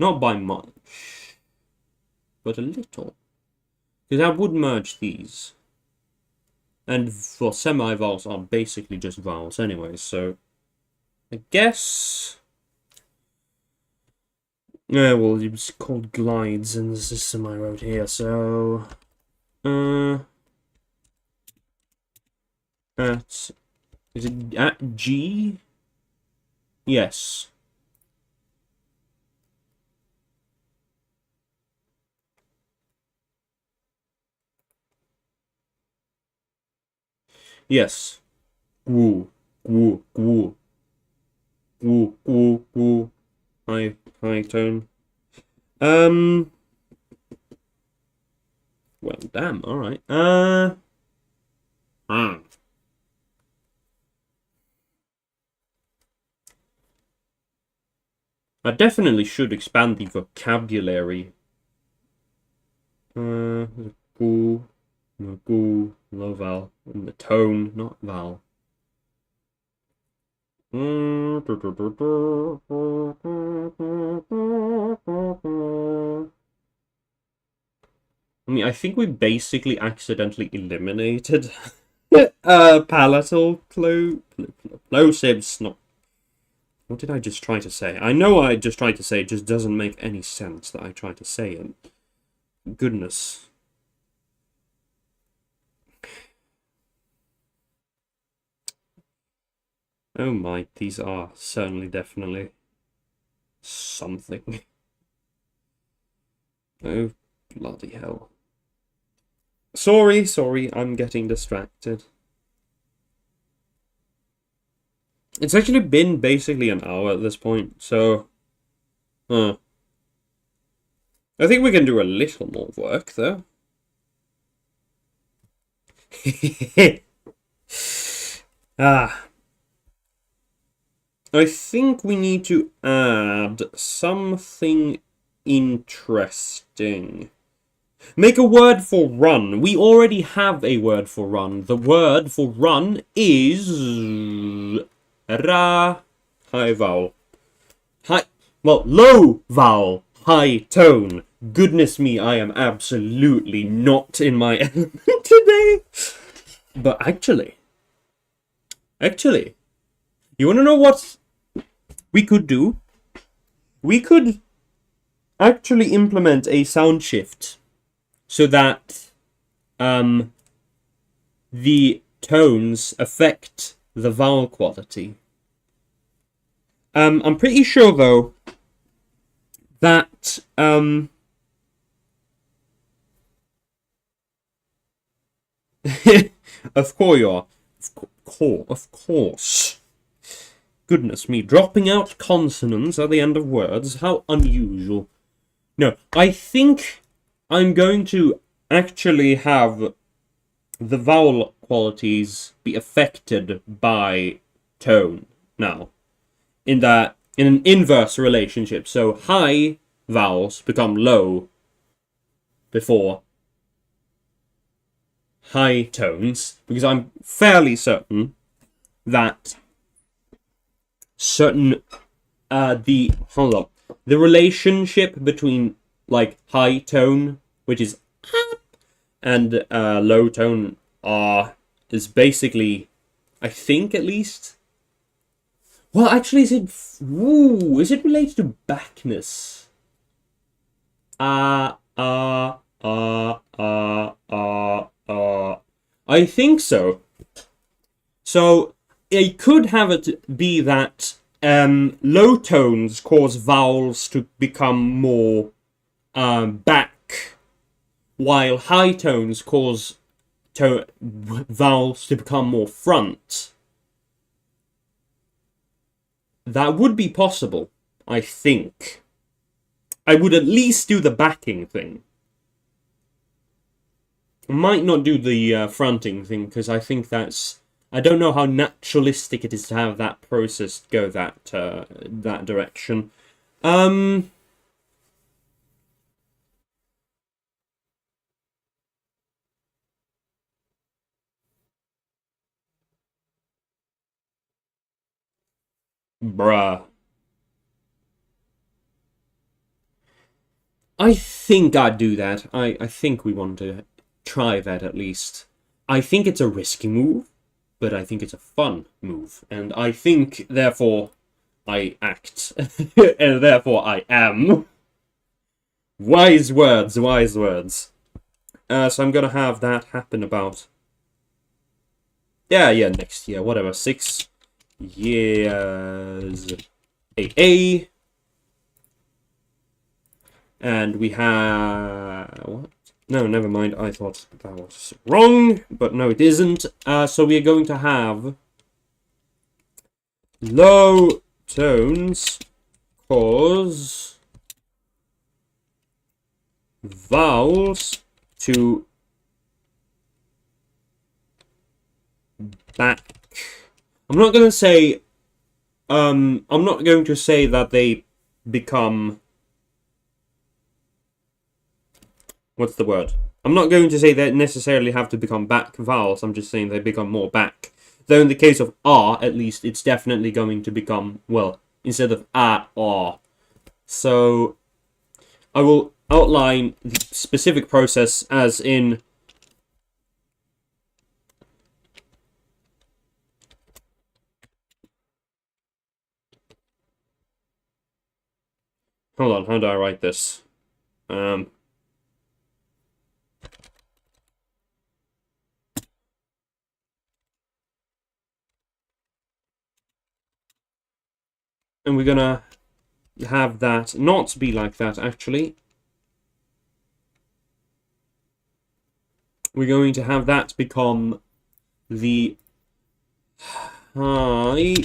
Not by much, but a little. Because I would merge these. And for semivowels are basically just vowels anyway, so I guess... Yeah, well, it's called glides in the system I wrote here, so... Is it at G? Yes. Yes. Woo. High tone. Well, damn, alright. I definitely should expand the vocabulary. Gu, no gu, no vowel. And the tone, not vowel. I mean, I think we basically accidentally eliminated palatal plosives. Not. What did I just try to say? I know what I just tried to say. It just doesn't make any sense that I tried to say it. Goodness. Oh my, these are certainly definitely something. Oh, bloody hell. Sorry, I'm getting distracted. It's actually been basically an hour at this point, so... I think we can do a little more work, though. I think we need to add something interesting. Make a word for run. We already have a word for run. The word for run is... Ra. High vowel. Low vowel. High tone. Goodness me, I am absolutely not in my element today. But actually, you want to know what we could do? We could actually implement a sound shift so that the tones affect the vowel quality. I'm pretty sure, though, that of course. Goodness me, dropping out consonants at the end of words, how unusual. No, I think I'm going to actually have the vowel qualities be affected by tone now. In an inverse relationship. So high vowels become low before high tones, because I'm fairly certain that the relationship between like high tone, which is and low tone is basically, I think at least. Well, actually, is it related to backness? I think so. So it could have it be that low tones cause vowels to become more back, while high tones cause vowels to become more front. That would be possible, I think. I would at least do the backing thing. I might not do the fronting thing, because I think that's... I don't know how naturalistic it is to have that process go that direction. Bruh. I think I'd do that. I think we want to try that at least. I think it's a risky move, but I think it's a fun move. And I think, therefore, I act. And therefore, I am. Wise words, wise words. So I'm gonna have that happen about... Yeah, next year, whatever, 6 years. AA. And we have... What? No, never mind. I thought that was wrong, but no, it isn't. So we are going to have low tones cause vowels to back. I'm not going to say that they become... What's the word? I'm not going to say they necessarily have to become back vowels, I'm just saying they become more back. Though in the case of R, at least, it's definitely going to become, well, instead of A, R. So, I will outline the specific process as in... Hold on, how do I write this? And we're gonna have that not be like that, actually. We're going to have that become the high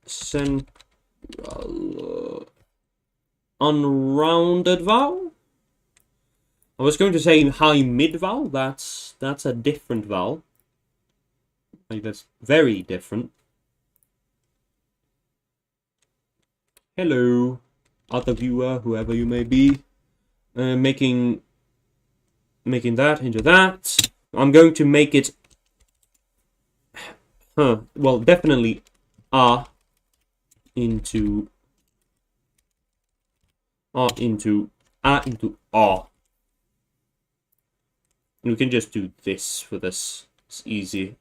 central unrounded vowel. I was going to say high mid vowel. That's a different vowel. Like, that's very different. Hello, other viewer, whoever you may be. Making that into that. I'm going to make it... well, definitely A into... A into R. We can just do this for this. It's easy.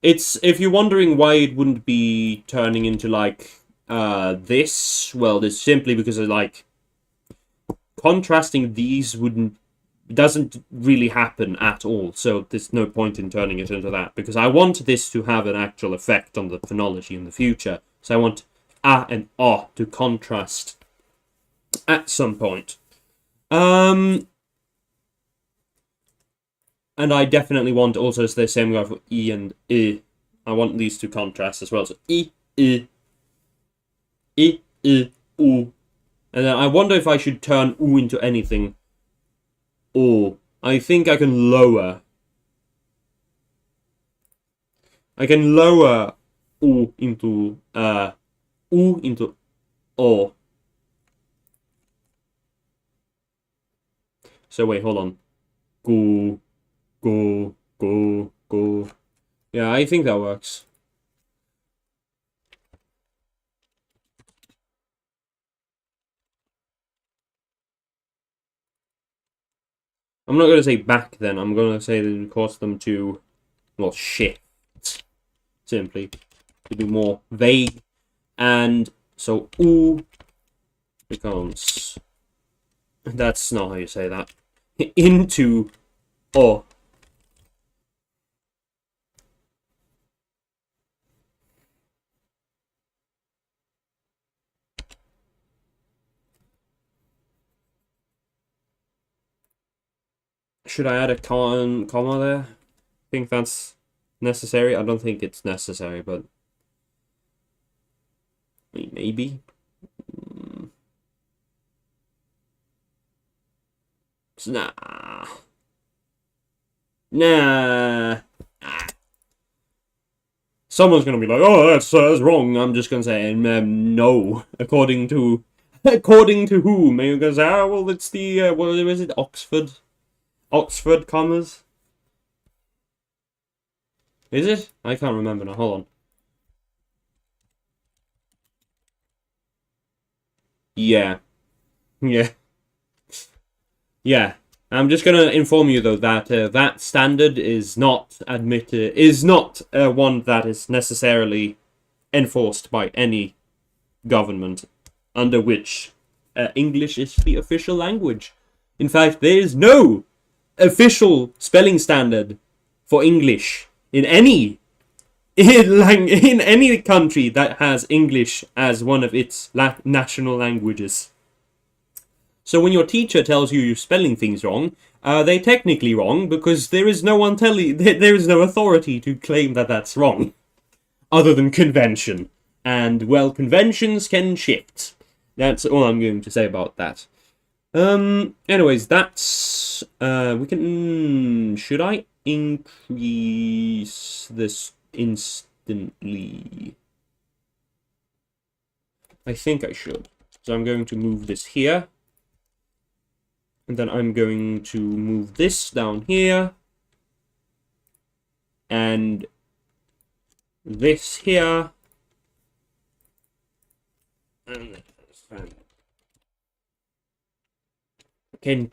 It's, if you're wondering why it wouldn't be turning into, like, this, well, it's simply because of, like, contrasting these doesn't really happen at all, so there's no point in turning it into that, because I want this to have an actual effect on the phonology in the future, so I want A and O to contrast at some point. And I definitely want also the same guy for E and I. I want these to contrast as well. So I, U. And then I wonder if I should turn U into anything. O. I think I can lower. I can lower U into O. So wait, hold on. Go. Yeah, I think that works. I'm not going to say back then. I'm going to say that it cause them to, well, shift. Simply. To be more vague. And so U becomes... That's not how you say that. Into O. Should I add a comma there? I think that's necessary. I don't think it's necessary, but maybe. Nah. Someone's gonna be like, "Oh, that's wrong." I'm just gonna say, no. According to whom? Maybe you're gonna say, "Oh, well, it's the what is it? Oxford commas." Is it? I can't remember now. Hold on. Yeah. I'm just gonna inform you though that that standard is not one that is necessarily enforced by any government under which English is the official language. In fact, there is no official spelling standard for English in any country that has English as one of its national languages. So when your teacher tells you you're spelling things wrong, they're technically wrong because there is no one there is no authority to claim that that's wrong, other than convention. And well, conventions can shift. That's all I'm going to say about that. Anyways, that's we can. Should I? increase this instantly? I think I should. So I'm going to move this here. And then I'm going to move this down here. And this here. And Central. And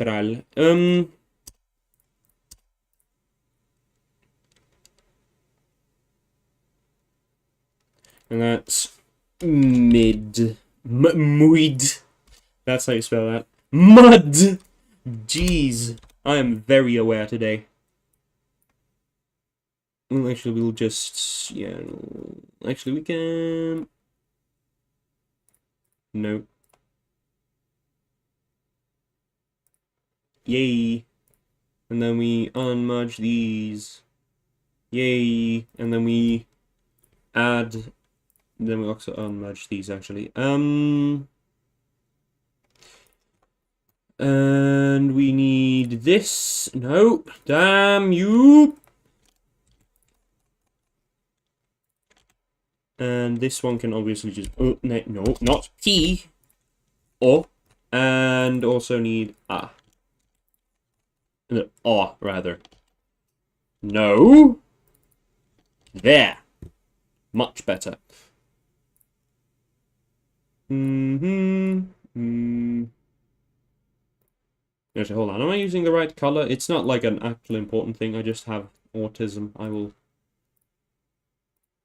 that's mid. Mud. That's how you spell that. Mud! Jeez. I am very aware today. Well, actually, we'll just... Yeah. Actually, we can... No. Yay. And then we unmerge these. Yay. And then we add... Then we also unmerge these, actually. And we need this. No. Damn you. And this one can obviously just... Oh, no, not T. O. And also need A. No, O, rather. No. There. Much better. Actually, hold on. Am I using the right color? It's not like an actual important thing. I just have autism. I will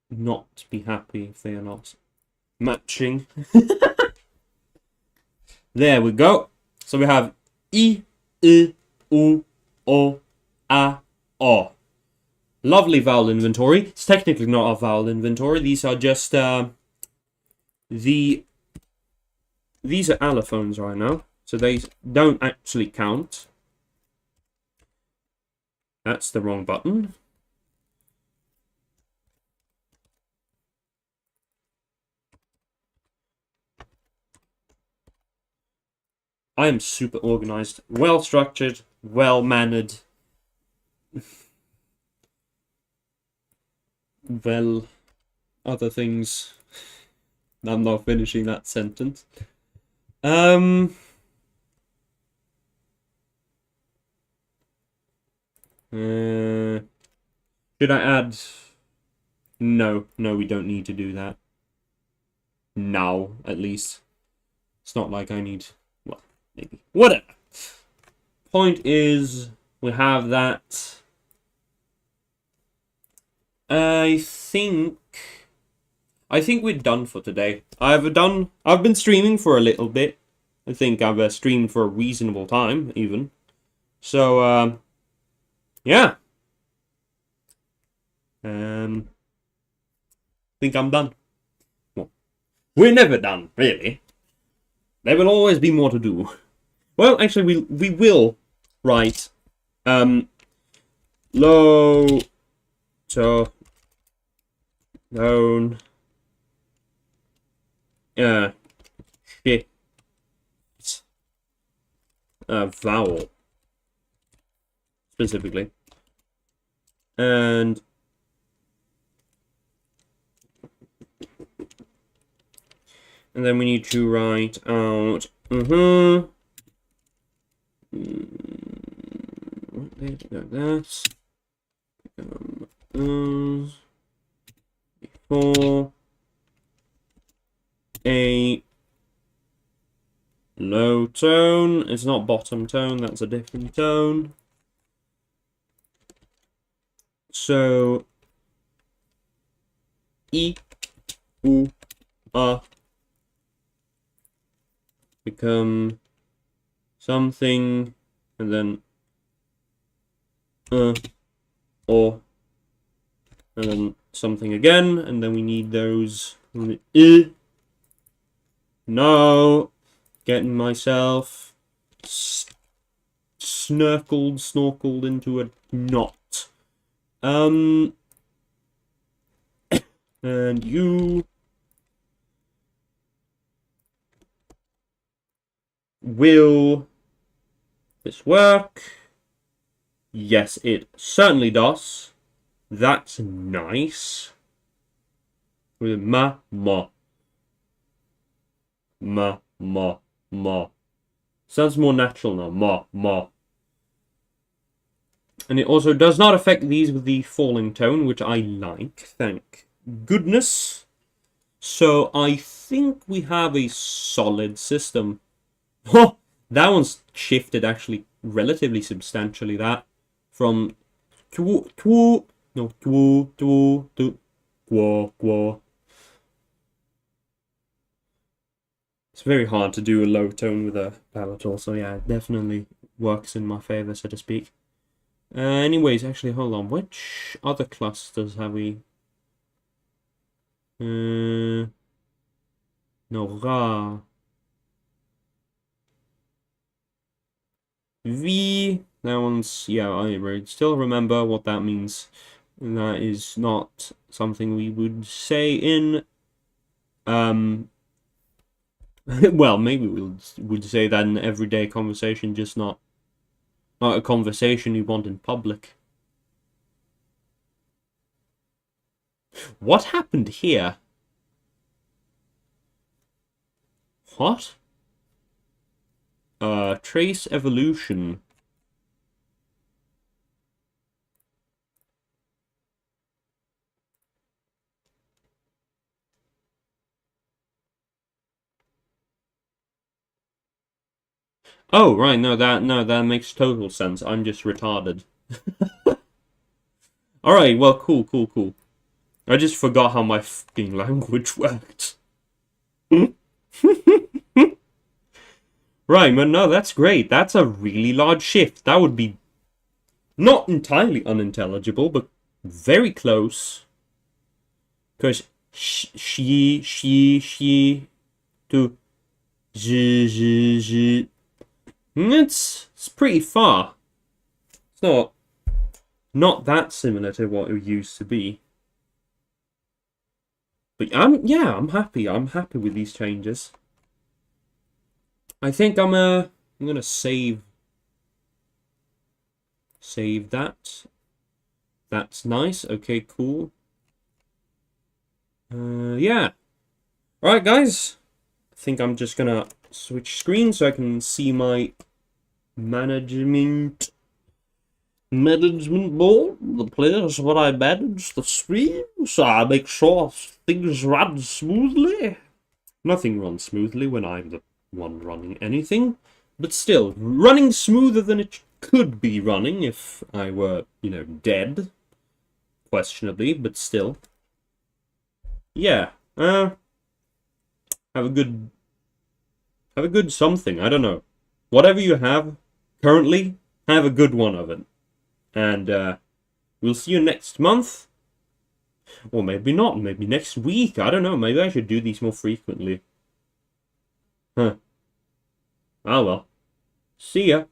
not be happy if they are not matching. There we go. So we have I, U, O, A, O. Lovely vowel inventory. It's technically not a vowel inventory. These are just these are allophones right now, so they don't actually count. That's the wrong button. I am super organized, well structured, well mannered. Well, other things. I'm not finishing that sentence. Should I add? No, we don't need to do that. Now, at least. It's not like I need... Well, maybe. Whatever. Point is, we have that. I think we're done for today. I've been streaming for a little bit. I think I've streamed for a reasonable time, even. So, yeah. I think I'm done. Well, we're never done, really. There will always be more to do. Well, actually, we will write, low, to, tone, shit, vowel, specifically, and then we need to write out, that, before a low tone. It's not bottom tone, that's a different tone. So I, U, A become something, and then or, and then something again, and then we need those. No, getting myself snorkeled into a knot. And you will this work? Yes, it certainly does. That's nice. Ma, ma. Ma, ma, ma. Sounds more natural now. Ma, ma. And it also does not affect these with the falling tone, which I like. Thank goodness. So I think we have a solid system. Oh, that one's shifted actually relatively substantially. That from no to. It's very hard to do a low tone with a palatal, so yeah, it definitely works in my favor, so to speak. Anyways, actually, hold on. Which other clusters have we? No, Ra. V. That one's, yeah, I still remember what that means. And that is not something we would say in, well, maybe we would say that in everyday conversation, just not a conversation you want in public. What happened here? What? Trace evolution. Oh, right, no, that makes total sense. I'm just retarded. Alright, well, cool. I just forgot how my fucking language worked. Right, but no, that's great. That's a really large shift. That would be not entirely unintelligible, but very close. Because she, to z. It's pretty far. It's not that similar to what it used to be. But I'm happy. I'm happy with these changes. I think I'm gonna save that. That's nice. Okay, cool. Yeah. Alright, guys. I think I'm just gonna switch screens so I can see my management board, the place where I manage the stream, so I make sure things run smoothly. Nothing runs smoothly when I'm the one running anything, but still, running smoother than it could be running if I were, dead. Questionably, but still. Yeah, have a good something, I don't know. Whatever you have, currently, have a good one of it. And, we'll see you next month. Or maybe not, maybe next week, I don't know, maybe I should do these more frequently. Huh. Ah well. See ya.